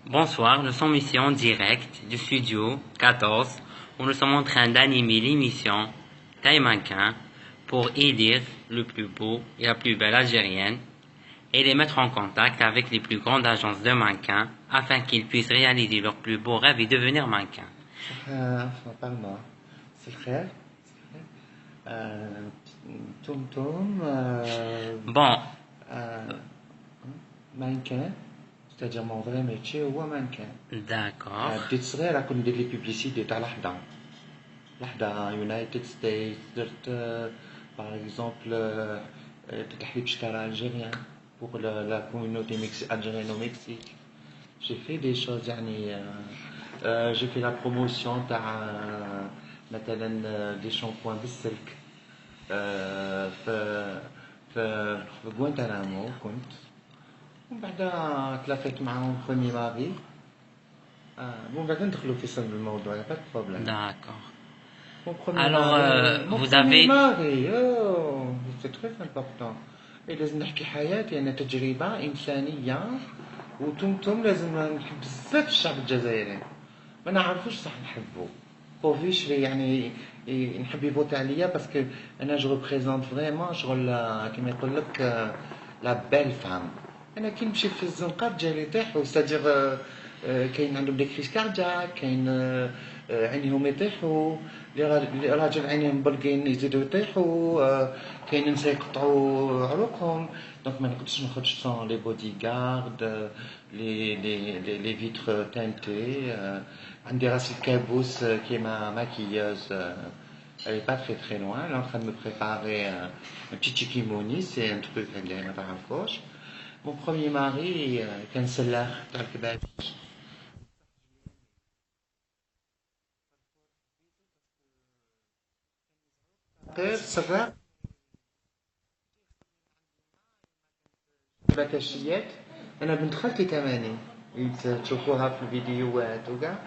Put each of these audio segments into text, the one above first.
Bonsoir, nous sommes ici en direct du studio 14 où nous sommes en train d'animer l'émission Taille Mannequin pour élire le plus beau et la plus belle algérienne et les mettre en contact avec les plus grandes agences de mannequins afin qu'ils puissent réaliser leur plus beau rêve et devenir mannequins. Parle-moi. C'est le frère. Toum Toum. Bon, Mannequin. C'est-à-dire mon vrai métier هو mannequin. d'accord. بديت صغيرة كنت ندير لي بيبليسيتي تاع لحظة يونايتد ستيتس درت باغ اكزومبل تحليب شكارة الجيريان pour la communauté algérienne au Mexique. J'ai fait des choses يعني j'ai fait la promotion تاع مثلا des shampoings بالسلك في غوانتانامو كنت ومن بعد تلاقيت معهم خومي ماري bon بعد ندخلوا في صلب الموضوع pas de problème. D'accord. Mon premier Alors, mari, mon vous premier avez... mari, oh, c'est très important. لازم نحكي حياتي أنا تجربة إنسانية وتمتم لازم نحب بزاف الشعب الجزائري ما نعرفوش صح نحبه بوفيش يعني نحب يفوت عليا باسكو انا جو ريبريزونت فريمون شغل كيما يقول لك لا بيل فام انا كي نمشي في الزنقه رجالي يطيحوا ستادير كاين عندهم دي كريس كاردياك كاين عينيهم يطيحوا راجل عينيهم بلقين يزيدوا يطيحوا كاين نساء يقطعوا عروقهم دونك ما نقدرش نخرج سون لي بودي غارد لي فيتر تانتي عندي راسي كابوس qui est ma maquilleuse. Elle est pas très très loin. Elle est en train de me préparer un petit chikimoni. C'est un truc اللي ما تعرفوش. Mon premier mari كان سلاخ تاع الكبابي. غير سراق باكاشيات. أنا بنت خالتي كماني تشوفوها في الفيديوهات وكاع.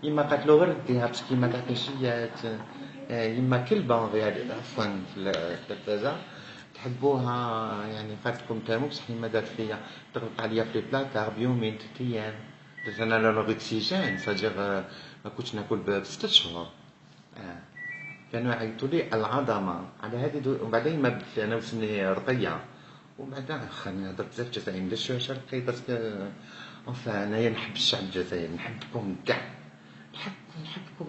يما قالت له غير ديها باسكو يما تاع كاشيات يما كلبه غير عفوا في التلفازه تحبوها يعني فاتكم تامو بصح يما دارت فيا تغلق عليا في البلاكار بيومين 3 ايام درت انا لوغيكسيجين ساجيغ ما كنتش ناكل بستة شهور كانوا يعيطوا لي العظمه على هذه وبعدين ما بدت انا وسني رقيه ومن بعد خليني هضرت بزاف جزائري ندير شويه شرقي باسكو انفا انايا نحب الشعب الجزائري نحبكم كاع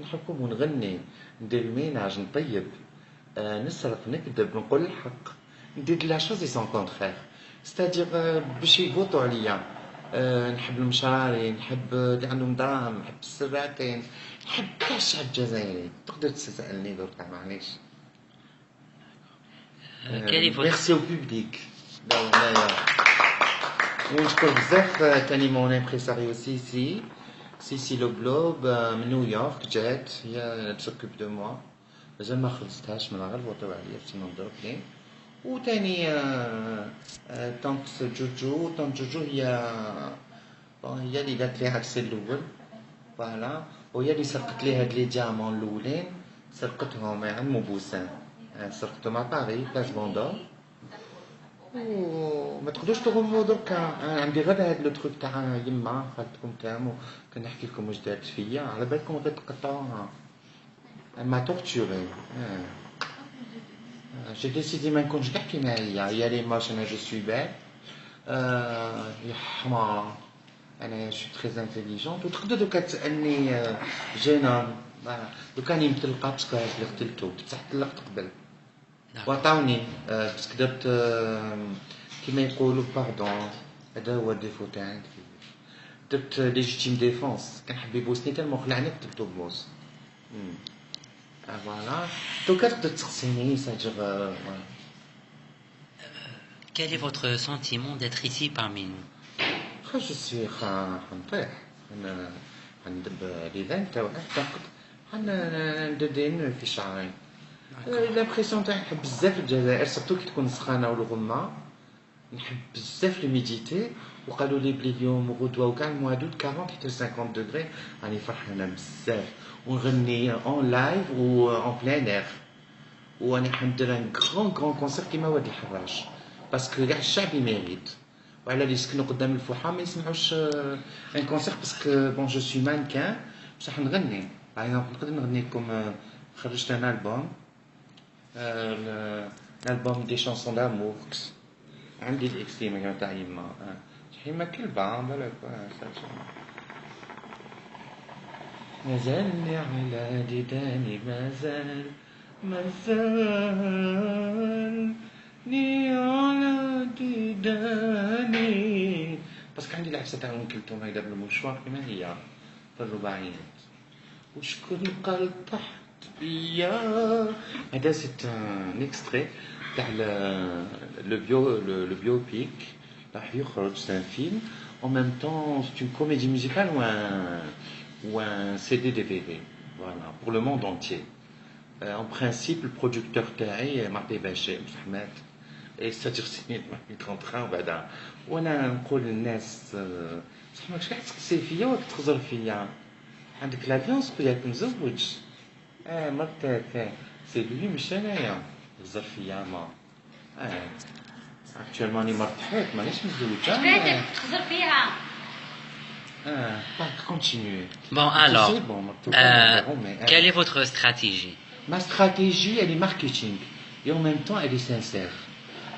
نحبكم ونغني ندير الميناج نطيب نسرق نكذب نقول الحق ندير لا شوزي سون كونترير ستادير باش يفوتوا عليا نحب المشراري نحب اللي عندهم دراهم نحب السراقين نحب كاع الشعب الجزائري تقدر تسألني دركا معليش ميرسي او بوبليك لا ونشكر بزاف تاني مون امبريساريو سيسي لو جلوب من نيويورك جات هي تسوكيب دو موا مازال ما خلصتهاش من غير فوتو عليا سينو ضربني وتاني طنط جوجو هي اللي دات لي عكس الاول فوالا وهي اللي سرقت لي هاد لي ديامون الاولين سرقتهم عمو بوسان سرقتهم مع باري بلاج بوندور وما تقدروش تغموا دركا عندي غير هاد لو تروك تاع يما خالتكم تامو كنحكي لكم واش دارت فيا على بالكم غير تقطعوها ما تورتوري جي ديسيدي ما نكونش كاع كيما هي لي ماش انا جو سوي بال يا حمار انا شو تري انتيليجونت وتقدر دوكا تسالني جينوم دوكا راني مطلقه باسكو اللي قتلته بصح طلقت قبل وعطاوني باسكو درت كيما يقولوا باردون هذا هو الديفو تاعي درت ليجيتيم ديفونس كنحب يبوسني تالمو خلعني قتلتو بموس فوالا دوكا تقدر تسقسيني ساجر Quel est votre sentiment d'être ici parmi nous? جو سوي حنطيح انا حندب لي فان تاع اعتقد ندير في شعري لابريسيون تاعي نحب بزاف الجزائر سورتو كي تكون سخانه والغمه نحب بزاف لي ميديتي وقالوا لي بلي اليوم وغدوه وكاع الموا دوت 40 حتى 50 دوغري راني فرحانه بزاف ونغني اون لايف و اون بلان اير وراني حندير ان غران كونسير كيما واد الحراج باسكو كاع الشعب يميريت وعلى اللي يسكنوا قدام الفوحه ما يسمعوش ان كونسير باسكو بون جو سوي مانكان بصح نغني. نقدر نغني لكم. خرجت انا البوم الالبوم دي شانسون دامور. عندي الاكستريم تاع يما يما كلبه بالك. مازالني على ديداني مازالني على ديداني. باسكو عندي العفسه تاع ام كلثوم هيدا بالمشوار كما هي في الرباعيات. وشكون قال طحت بيا. هذا سيت ان اكستري تاع لو بيوبيك راح يخرج. سي ان فيلم en même temps c'est une comédie musicale ou un CD DVD, voilà, pour le monde entier. En principe, le producteur تاعي معطي باشا محمد c'est-à-dire سنين ما يترونطرا وبعدا. وانا نقول للناس بصح ماكش قاعد تسقسي فيا ولا تخزر فيا. عندك لافيونس خويا مزوج مرتك سي لوي مش انايا تخزر فيا ما. اكتوالمون راني مرتحت مانيش مزوجه. بيتك تخزر فيها. Continuez. Bon, alors, quelle est votre stratégie? Ma stratégie, elle est marketing. Et en même temps, elle est sincère.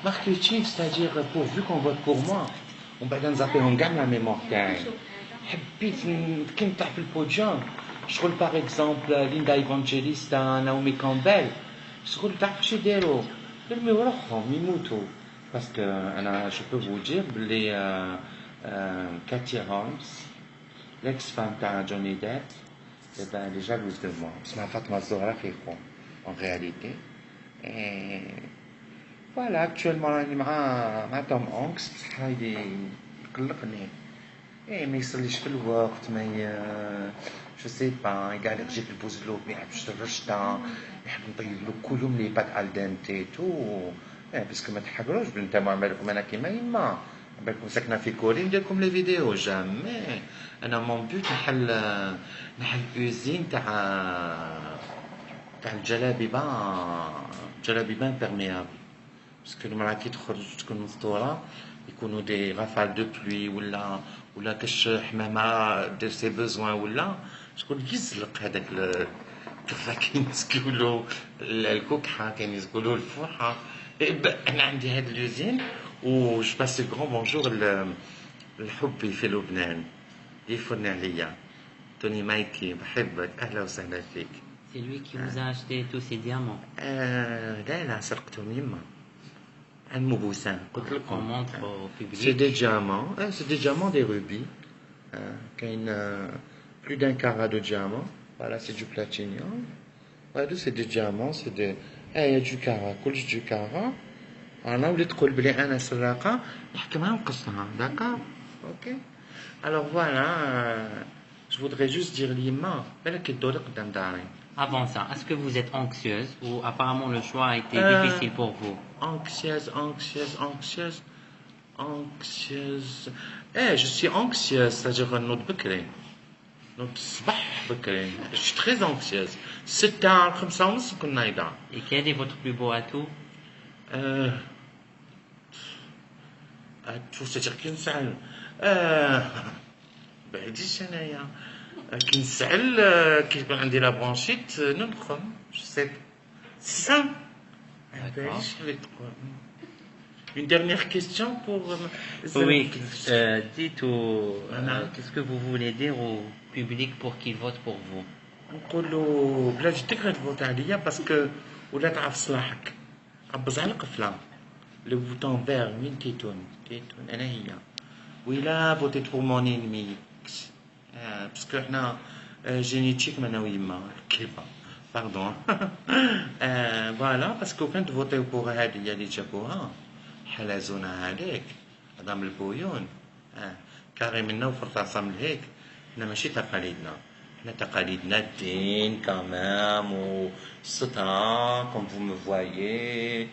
Marketing, c'est-à-dire, pourvu qu'on vote pour moi, on va on gagne la mémoire. حبيت كي نطلع في البوديوم شغل باغ اكزومبل ليندا ايفانجيليستا ناومي كامبيل شغل تعرف شي يديروا يرميو روحهم يموتوا. باسكو انا جو بو فو دير بلي كاتي هولمز l'ex-femme de Johnny Depp, eh ben, elle est jalouse de moi. Parce que ma Fatma Zahra fait quoi, en réalité. Et voilà, actuellement, je suis Tom Hanks, il est يقلقني. ما يصليش في الوقت ما جو سي با يالرجيك البوزلوب ما يحبش الرشطه يحب نطيب له كلهم لي بات الدنتي تو باسكو ما تحقروش بنت معملكم انا كيما يما بالكم ساكنه في كوري ندير لكم لي فيديو جامي. انا مون بوت نحل اوزين تاع الجلابيبه امبيرميابل باسكو المراه كي تخرج تكون مسطوره يكونوا دي غافال دو بلوي ولا كاش حمامه دير سي بوزوان ولا شكون يزلق هذاك كاين يسكولو الكوكحه كاين يسكولو الفوحه. انا عندي هاد لوزين وش باس غران بونجور الحبي في لبنان يفرن عليا توني مايكي بحبك اهلا وسهلا فيك. C'est lui qui vous a acheté tous ces diamants. لا سرقتهم يما عند مبوسان قلت On لكم. montre au public. C'est des diamants, c'est des diamants, des rubis. Plus d'un carat de diamants. Voilà, c'est du platinium. Voilà, c'est des diamants, c'est des. Il y a du carat, كلش du carat. أنا وليت تقول بلي أنا سراقة نحكمها ونقصها. D'accord? Ok. Alors voilà, je voudrais juste dire l'imam. بالك يدوري قدام داري. Avant ça, est-ce que vous êtes anxieuse ou apparemment le choix a été difficile pour vous? Anxieuse. Je suis anxieuse, c'est-à-dire نوض بكري. نوض الصباح بكري. Je suis très anxieuse. 6 5:30 نكون نايضة. Et quel est votre plus beau atout? c'est-à-dire كي نسعل. بعديش أنايا. كي نسعل كي يكون عندي لا برونشيت ننخم. Je sais pas. C'est ça. Une dernière question pour. Oui, dites qu'est-ce que vous voulez dire au public pour qu'il vote pour vous? نقولوا بلا جدك غتفوت عليا باسكو ولا تعرف صلاحك عبز على القفله لو بوتون فير وين كيتون انا هي ويلا فوتيت بور مون انمي باسكو حنا جينيتيك انا ويما كيفا باردون فوالا باسكو كنت فوتيو بور هادي اللي جابوها حلازونا عليك هضام البويون كاري منا وفرطاسه من هيك حنا ماشي تقاليدنا حنا تقاليدنا الدين كامام والسترة كوم فو مو فوايي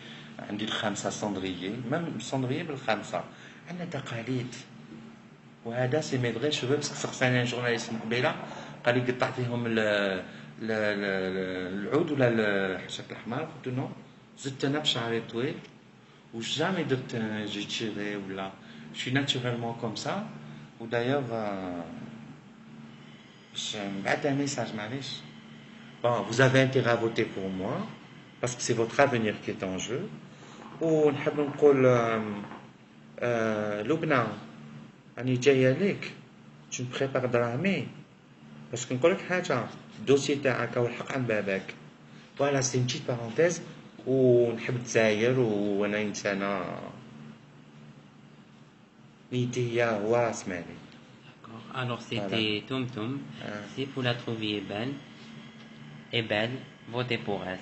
عندي الخمسة صندريي ميم صندريي بالخمسة عندنا تقاليد وهذا سي مي فغي شوفو باسكو سقساني جورناليست من قبيله قال لي قطعت لهم العود ولا الحشاك الحمار قلت له نو زدت انا بشعري طويل وجامي درت جي تشيري ولا Je suis naturellement comme ça. Ou d'ailleurs, je me bats un message, معليش. Bon, vous avez intérêt à voter pour moi, parce que c'est votre avenir qui est en jeu. ونحب نقول لبنى راني جايه ليك tu me prépares دراهمي باسكو نقول لك حاجه الدوسي تاعك او الحق عند باباك فوالا سي بتيت بارونتيز ونحب الجزائر وانا انسانه نيتي هي هو راس مالي. D'accord. Alors c'était Tum Tum. Si vous la trouviez belle, votez pour elle.